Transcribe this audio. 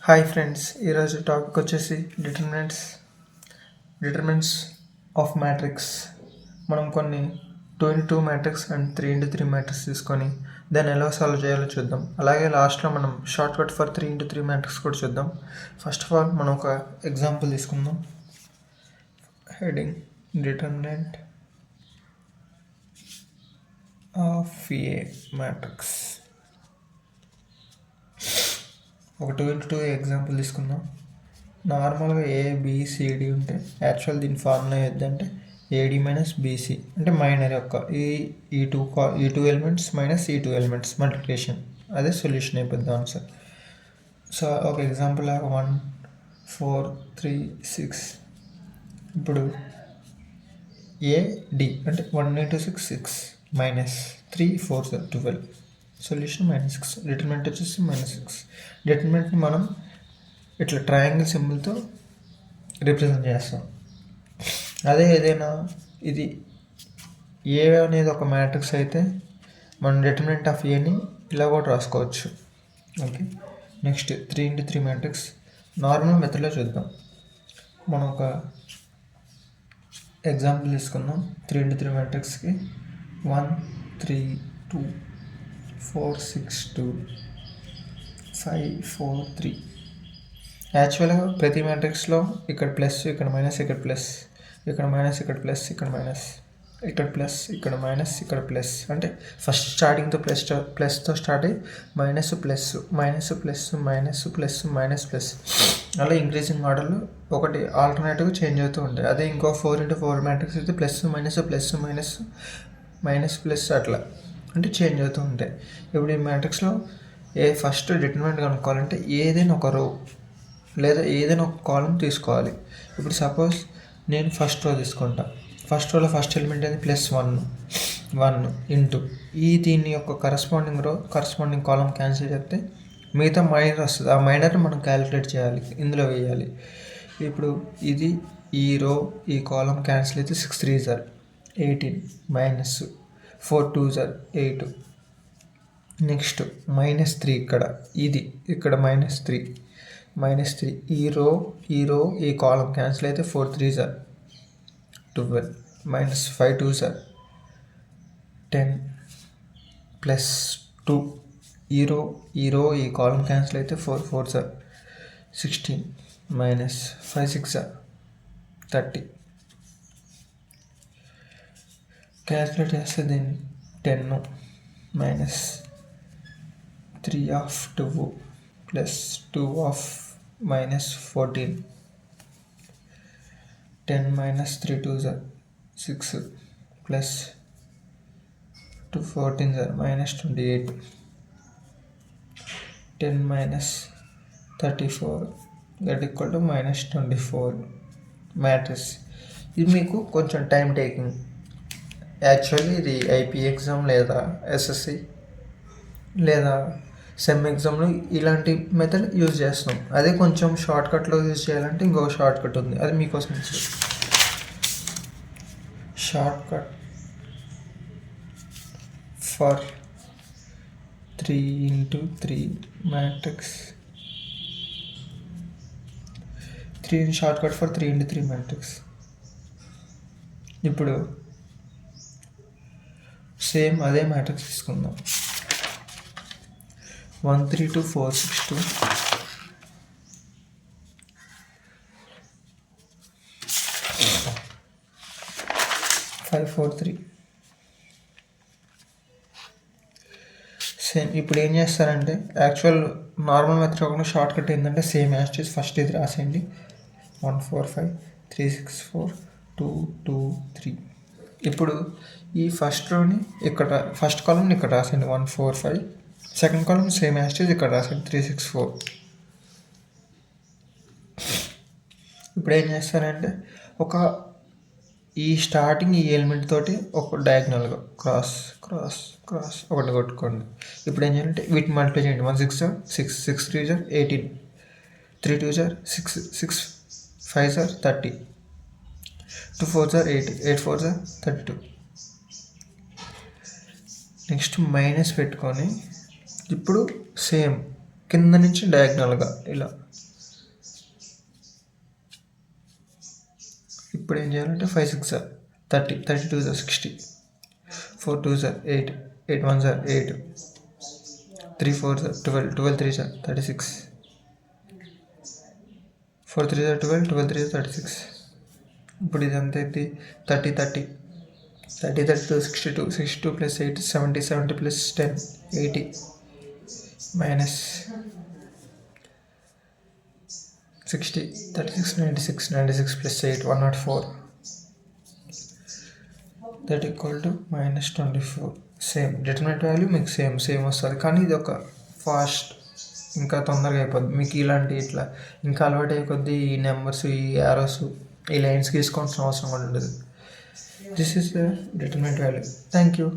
Hi friends, ఈరోజు topic వచ్చేసి determinants of matrix. మనం కొన్ని 2x2 matrix and 3x3 matrix తీసుకొని దాన్ని ఎలా సాల్వ్ చేయాలో చూద్దాం. అలాగే లాస్ట్లో మనం short cut for 3x3 matrix కూడా చూద్దాం. ఫస్ట్ ఆఫ్ ఆల్ మనం ఒక ఎగ్జాంపుల్ తీసుకుందాం. Heading determinant of A matrix. ఒక 2x2 ఎగ్జాంపుల్ తీసుకుందాం. నార్మల్గా ఏబిసిడి ఉంటే యాక్చువల్ దీని ఫార్ములా ఏదంటే ఏడి మైనస్ బీసీ అంటే మైనర్ యొక్క ఈ టూ ఎలిమెంట్స్ మైనస్ ఈ టూ ఎలిమెంట్స్ మల్టిప్లికేషన్, అదే సొల్యూషన్ అయిపోద్ది ఆన్సర్. సో ఒక ఎగ్జాంపుల్ 1 4 3 6. ఇప్పుడు ఏడి అంటే 1 into 6 6 మైనస్ 3 4 12. సొల్యూషన్ -6. డిటర్మినెంట్ వచ్చేసి -6. డిటర్మినెంట్ని మనం ఇట్లా ట్రయాంగిల్ సింబల్తో రిప్రజెంట్ చేస్తాం. అదే ఏదైనా ఇది ఏ అనేది ఒక మ్యాట్రిక్స్ అయితే మనం డిటర్మినెంట్ ఆఫ్ ఏని ఇలా కూడా రాసుకోవచ్చు. Okay, next 3x3 matrix normal మెథడ్లో చూద్దాం. మనం ఒక ఎగ్జాంపుల్ తీసుకుందాం. 3x3 మ్యాట్రిక్స్కి 1 3 2 4 6 2 5 4 3. యాక్చువల్గా ప్రతి మ్యాట్రిక్స్లో ఇక్కడ ప్లస్, ఇక్కడ మైనస్, ఇక్కడ ప్లస్, ఇక్కడ మైనస్, ఇక్కడ ప్లస్, ఇక్కడ మైనస్, ఇక్కడ ప్లస్, ఇక్కడ మైనస్, ఇక్కడ ప్లస్. అంటే ఫస్ట్ స్టార్టింగ్తో ప్లస్తో స్టార్ట్ అయ్యి minus plus minus plus minus plus minus plus అలా ఇంక్రీజింగ్ ఆర్డర్లో ఒకటి ఆల్టర్నేటివ్గా చేంజ్ అవుతూ ఉంటాయి. అదే ఇంకో 4x4 మ్యాట్రిక్స్ అయితే plus minus plus minus minus plus అట్లా అంటే చేంజ్ అవుతూ ఉంటాయి. ఇప్పుడు ఈ మ్యాట్రిక్స్లో ఫస్ట్ డిటర్మినెంట్ కనుక్కోవాలంటే ఏదైనా ఒక రో లేదా ఏదైనా ఒక కాలం తీసుకోవాలి. ఇప్పుడు సపోజ్ నేను ఫస్ట్ రో తీసుకుంటా. ఫస్ట్ రోలో ఫస్ట్ ఎలిమెంట్ అనేది +1 ఇంటూ దీని యొక్క కరస్పాండింగ్ కాలం క్యాన్సిల్ చేస్తే మిగతా మైనర్ వస్తుంది. ఆ మైనర్ని మనం క్యాలిక్యులేట్ చేయాలి, ఇందులో వేయాలి. ఇప్పుడు ఇది ఈ రో ఈ కాలం క్యాన్సిల్ అయితే 6 3s 18 మైనస్ 4 2s 8. నెక్స్ట్ -3 ఇక్కడ -3 ఈ రో ఈ కాలం క్యాన్సిల్ అయితే 4 3s 12 మైనస్ 5 2s 10 ప్లస్ 2 ఈ రో ఈ కాలం క్యాన్సిల్ అయితే 4 4s 16 మైనస్ 5 6s 30. క్యాల్కులేట్ చేస్తే దీన్ని 10 minus 3 of 2 plus 2 of -14. 10 minus 3 2s 6 plus 2 14s -28. 10 minus 34 that equal to -24 matrix. ఇది మీకు కొంచెం టైం టేకింగ్. యాక్చువల్లీ ఇది ఐపీ ఎగ్జామ్ లేదా ఎస్ఎస్సి లేదా సెమ్ ఎగ్జామ్లో ఇలాంటి మెథడ్ యూజ్ చేస్తున్నాం. అదే కొంచెం షార్ట్ కట్లో యూజ్ చేయాలంటే ఇంకొక షార్ట్ కట్ ఉంది, అది మీకోసం short cut for 3x3 matrix. 3 short cut for 3x3 matrix. ఇప్పుడు సేమ్ అదే మ్యాట్రిక్స్ తీసుకుందాం. 1 3 2 4 6 2 5 4 3. సేమ్ ఇప్పుడు ఏం చేస్తారంటే యాక్చువల్ నార్మల్ మెథడ్ కాకుండా షార్ట్ కట్ ఏంటంటే సేమ్ యాజ్ ఫస్ట్ ఇది రాసేయండి. 1 4 5 3 6 4 2 2 3. ఇప్పుడు ఈ ఫస్ట్ రోని ఇక్కడ ఫస్ట్ కాలంని ఇక్కడ రాసేయండి 1 4 5. సెకండ్ కాలం సేమ్ యాస్టేజ్ ఇక్కడ రాసేయండి 3 6 4. ఇప్పుడు ఏం చేస్తారంటే ఈ స్టార్టింగ్ ఈ ఎలిమెంట్ తోటి ఒక డయాగ్నల్గా క్రాస్ క్రాస్ క్రాస్ ఒకటి కొట్టుకోండి. ఇప్పుడు ఏం చేయాలంటే వీటిని మల్టిప్లై చేయండి. 1 6 6 6 3s 18 3 2s 6 6 5s 30 2 4s 8 8 4s 32. Next minus పెట్టుకొని ఇప్పుడు సేమ్ కింద నుంచి డయాగ్నల్గా ఇలా. ఇప్పుడు ఏం చేయాలంటే 5 6 sir 30, 32 sir 60, 4 2 sir 8, 8 1 sir 8, 3 4 sir 12, 12 3 sir 36, 4 3 sir 12, 12 3 sir 36. ఇప్పుడు ఇది ఎంత అయితే 30 30, 30 32 62, 62 plus 8 70, 70 plus 10 80 minus 60, 36 96, 96 plus 8 104, that equal to -24. Same determinant value మీకు సేమ్ వస్తుంది, కానీ ఇది ఒక ఫాస్ట్ ఇంకా తొందరగా అయిపోద్ది మీకు. ఇలాంటి ఇట్లా ఇంకా అలవాటు అయిపోద్ది ఈ నెంబర్స్, ఈ యారోస్, ఈ లైన్స్ గీసుకోవాల్సిన అవసరం కూడా ఉండదు. This is the determinant value. Thank you.